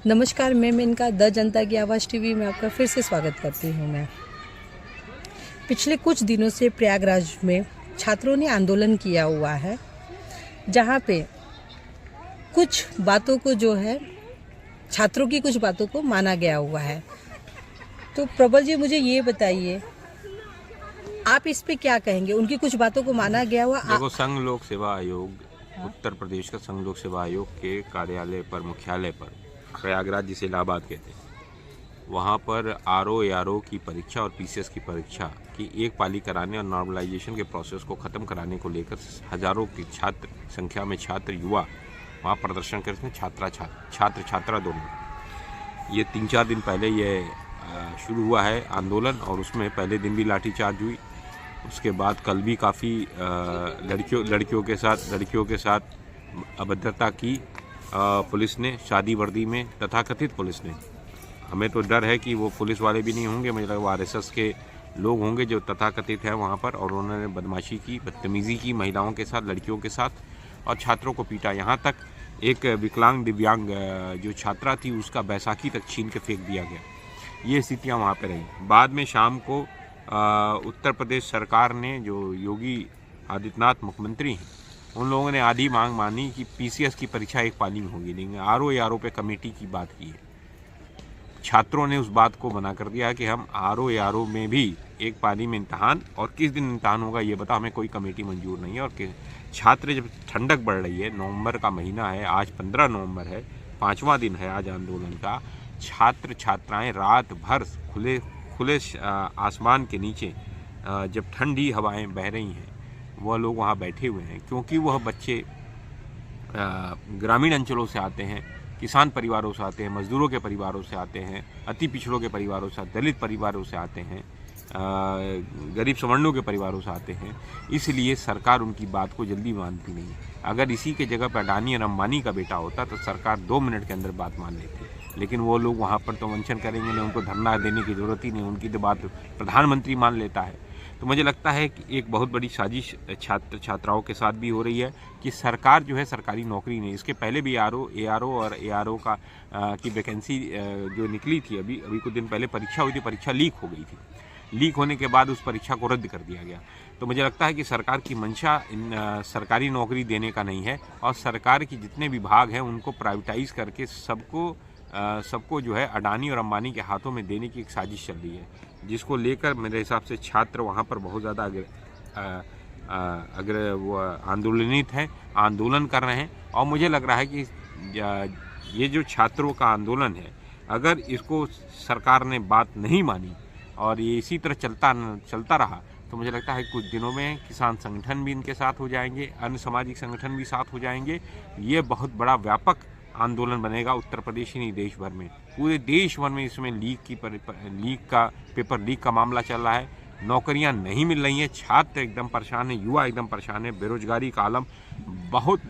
नमस्कार, मैं मेनका द जनता की आवाज़ टीवी में आपका फिर से स्वागत करती हूँ। मैं पिछले कुछ दिनों से प्रयागराज में छात्रों ने आंदोलन किया हुआ है, जहाँ पे कुछ बातों को जो है छात्रों की कुछ बातों को माना गया हुआ है। तो प्रबल जी, मुझे ये बताइए, आप इस पे क्या कहेंगे? उनकी कुछ बातों को माना गया हुआ। देखो, संघ लोक सेवा आयोग, उत्तर प्रदेश का संघ लोक सेवा आयोग के कार्यालय पर, मुख्यालय पर, प्रयागराज जिसे इलाहाबाद कहते हैं, वहाँ पर आरओ की परीक्षा और पीसीएस की परीक्षा की एक पाली कराने और नॉर्मलाइजेशन के प्रोसेस को ख़त्म कराने को लेकर हजारों की संख्या में छात्र युवा वहाँ प्रदर्शन करते हैं। छात्र छात्रा दोनों। ये 3-4 दिन पहले ये शुरू हुआ है आंदोलन, और उसमें पहले दिन भी लाठीचार्ज हुई। उसके बाद कल भी काफ़ी लड़कियों के साथ अभद्रता की पुलिस ने, शादी वर्दी में, तथाकथित पुलिस ने। हमें तो डर है कि वो पुलिस वाले भी नहीं होंगे, मुझे लगा वो आरएसएस के लोग होंगे जो तथाकथित हैं वहाँ पर, और उन्होंने बदमाशी की, बदतमीज़ी की महिलाओं के साथ, लड़कियों के साथ, और छात्रों को पीटा। यहाँ तक एक दिव्यांग जो छात्रा थी उसका बैसाखी तक छीन के फेंक दिया गया। ये स्थितियाँ वहाँ पर रही। बाद में शाम को उत्तर प्रदेश सरकार ने, जो योगी आदित्यनाथ मुख्यमंत्री हैं, उन लोगों ने आधी मांग मानी कि पीसीएस की परीक्षा एक पाली में होगी, लेकिन आरओ पे कमेटी की बात की है। छात्रों ने उस बात को मना कर दिया कि हम आरओ में भी एक पाली में इम्तहान, और किस दिन इम्तहान होगा ये बता, हमें कोई कमेटी मंजूर नहीं है। और छात्र, जब ठंडक बढ़ रही है, नवंबर का महीना है, आज 15 नवंबर है, 5वां दिन है आज आंदोलन का, छात्र छात्राएँ रात भर खुले आसमान के नीचे, जब ठंडी हवाएं बह रही हैं, वह लोग वहाँ बैठे हुए हैं, क्योंकि वह बच्चे ग्रामीण अंचलों से आते हैं, किसान परिवारों से आते हैं, मजदूरों के परिवारों से आते हैं, अति पिछड़ों के परिवारों से, दलित परिवारों से आते हैं, गरीब सवर्णों के परिवारों से आते हैं। इसलिए सरकार उनकी बात को जल्दी मानती नहीं है। अगर इसी के जगह पर अडानी और अंबानी का बेटा होता तो सरकार 2 मिनट के अंदर बात मान लेती, लेकिन वो लोग वहाँ पर तो वंचन करेंगे नहीं, उनको धरना देने की ज़रूरत ही नहीं, उनकी तो बात प्रधानमंत्री मान लेता है। तो मुझे लगता है कि एक बहुत बड़ी साजिश छात्र छात्राओं के साथ भी हो रही है कि सरकार जो है सरकारी नौकरी नहीं, इसके पहले भी एआरओ की वैकेंसी जो निकली थी, अभी कुछ दिन पहले परीक्षा हुई थी, परीक्षा लीक हो गई थी। लीक होने के बाद उस परीक्षा को रद्द कर दिया गया। तो मुझे लगता है कि सरकार की मंशा सरकारी नौकरी देने का नहीं है, और सरकार की जितने विभाग हैं उनको प्राइवेटाइज करके सबको जो है अडानी और अंबानी के हाथों में देने की एक साजिश चल रही है, जिसको लेकर मेरे हिसाब से छात्र वहाँ पर बहुत ज़्यादा अगर वो आंदोलनित हैं, आंदोलन कर रहे हैं। और मुझे लग रहा है कि ये जो छात्रों का आंदोलन है, अगर इसको सरकार ने बात नहीं मानी और ये इसी तरह चलता रहा, तो मुझे लगता है कुछ दिनों में किसान संगठन भी इनके साथ हो जाएंगे, अन्य सामाजिक संगठन भी साथ हो जाएंगे। ये बहुत बड़ा व्यापक आंदोलन बनेगा, उत्तर प्रदेश ही नहीं देश भर में, पूरे देश भर में इसमें पेपर लीक का मामला चल रहा है। नौकरियां नहीं मिल रही हैं, छात्र एकदम परेशान है, युवा एकदम परेशान है, बेरोजगारी का आलम बहुत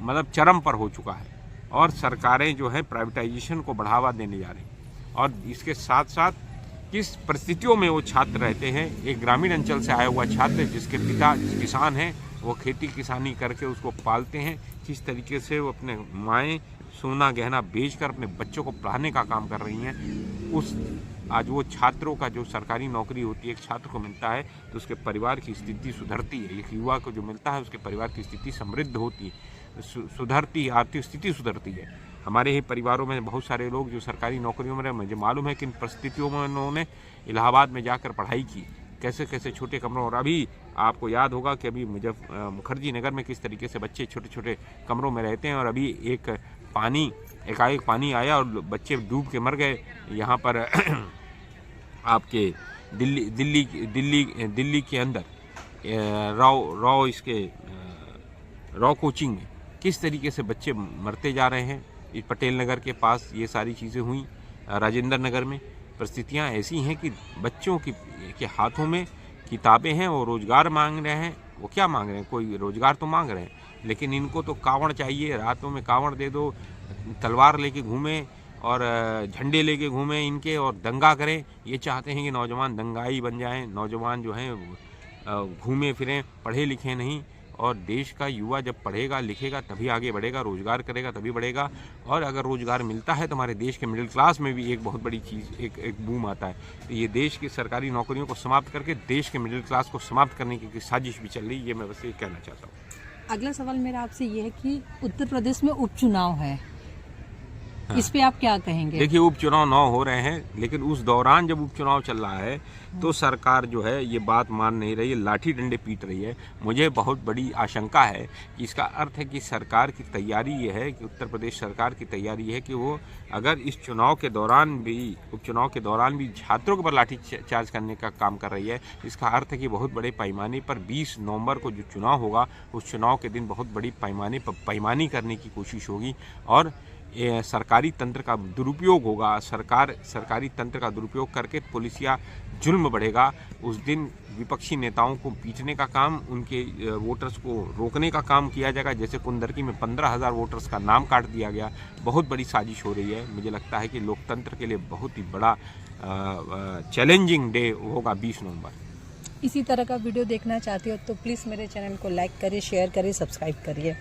मतलब चरम पर हो चुका है, और सरकारें जो है प्राइवेटाइजेशन को बढ़ावा देने जा रही हैं। और इसके साथ साथ किस परिस्थितियों में वो छात्र रहते हैं, एक ग्रामीण अंचल से आया हुआ छात्र जिसके पिता किसान हैं, वो खेती किसानी करके उसको पालते हैं, किस तरीके से वो अपने माएँ सोना गहना बेचकर अपने बच्चों को पढ़ाने का काम कर रही हैं। आज वो छात्रों का जो सरकारी नौकरी होती है, एक छात्र को मिलता है तो उसके परिवार की स्थिति सुधरती है, एक युवा को जो मिलता है उसके परिवार की स्थिति समृद्ध होती है, सुधरती है, आर्थिक स्थिति सुधरती है। हमारे ही परिवारों में बहुत सारे लोग जो सरकारी नौकरियों में रहे, मुझे मालूम है कि इन परिस्थितियों में उन्होंने इलाहाबाद में जाकर पढ़ाई की, कैसे कैसे छोटे कमरों, और अभी आपको याद होगा कि अभी मुखर्जी नगर में किस तरीके से बच्चे छोटे छोटे कमरों में रहते हैं, और अभी एकाएक पानी आया और बच्चे डूब के मर गए। यहाँ पर आपके दिल्ली के अंदर रॉ कोचिंग में किस तरीके से बच्चे मरते जा रहे हैं। इस पटेल नगर के पास ये सारी चीज़ें हुई, राजेंद्र नगर में परिस्थितियाँ ऐसी हैं कि बच्चों के हाथों में किताबें हैं, वो रोज़गार मांग रहे हैं। वो क्या मांग रहे हैं? कोई रोज़गार तो मांग रहे हैं, लेकिन इनको तो कांवड़ चाहिए, रातों में कांवड़ दे दो, तलवार लेके घूमें और झंडे लेके घूमें इनके, और दंगा करें। ये चाहते हैं कि नौजवान दंगाई बन जाएं, नौजवान जो हैं घूमें फिरें, पढ़े लिखे नहीं, और देश का युवा जब पढ़ेगा लिखेगा तभी आगे बढ़ेगा, रोजगार करेगा तभी बढ़ेगा। और अगर रोजगार मिलता है तो हमारे देश के मिडिल क्लास में भी एक बहुत बड़ी चीज़ एक बूम आता है। तो ये देश की सरकारी नौकरियों को समाप्त करके देश के मिडिल क्लास को समाप्त करने की साजिश भी चल रही है। ये मैं बस ये कहना चाहता हूँ। अगला सवाल मेरा आपसे ये है कि उत्तर प्रदेश में उपचुनाव है, इस पे आप क्या कहेंगे? देखिए, उपचुनाव 9 हो रहे हैं, लेकिन उस दौरान जब उपचुनाव चल रहा है तो सरकार जो है ये बात मान नहीं रही है, लाठी डंडे पीट रही है। मुझे बहुत बड़ी आशंका है कि इसका अर्थ है कि सरकार की तैयारी ये है कि उत्तर प्रदेश सरकार की तैयारी ये है कि वो अगर इस चुनाव के दौरान भी, उपचुनाव के दौरान भी छात्रों के ऊपर लाठी चार्ज करने का काम कर रही है। इसका अर्थ है कि बहुत बड़े पैमाने पर 20 नवंबर को जो चुनाव होगा उस चुनाव के दिन बहुत बड़ी पैमाने पर बेईमानी करने की कोशिश होगी और सरकारी तंत्र का दुरुपयोग होगा। सरकारी तंत्र का दुरुपयोग करके पुलिसिया जुल्म बढ़ेगा। उस दिन विपक्षी नेताओं को पीटने का काम, उनके वोटर्स को रोकने का काम किया जाएगा। जैसे कुंदरकी में 15,000 वोटर्स का नाम काट दिया गया। बहुत बड़ी साजिश हो रही है। मुझे लगता है कि लोकतंत्र के लिए बहुत ही बड़ा चैलेंजिंग डे होगा 20 नवंबर। इसी तरह का वीडियो देखना चाहते हो तो प्लीज़ मेरे चैनल को लाइक करिए, शेयर करिए, सब्सक्राइब करिए।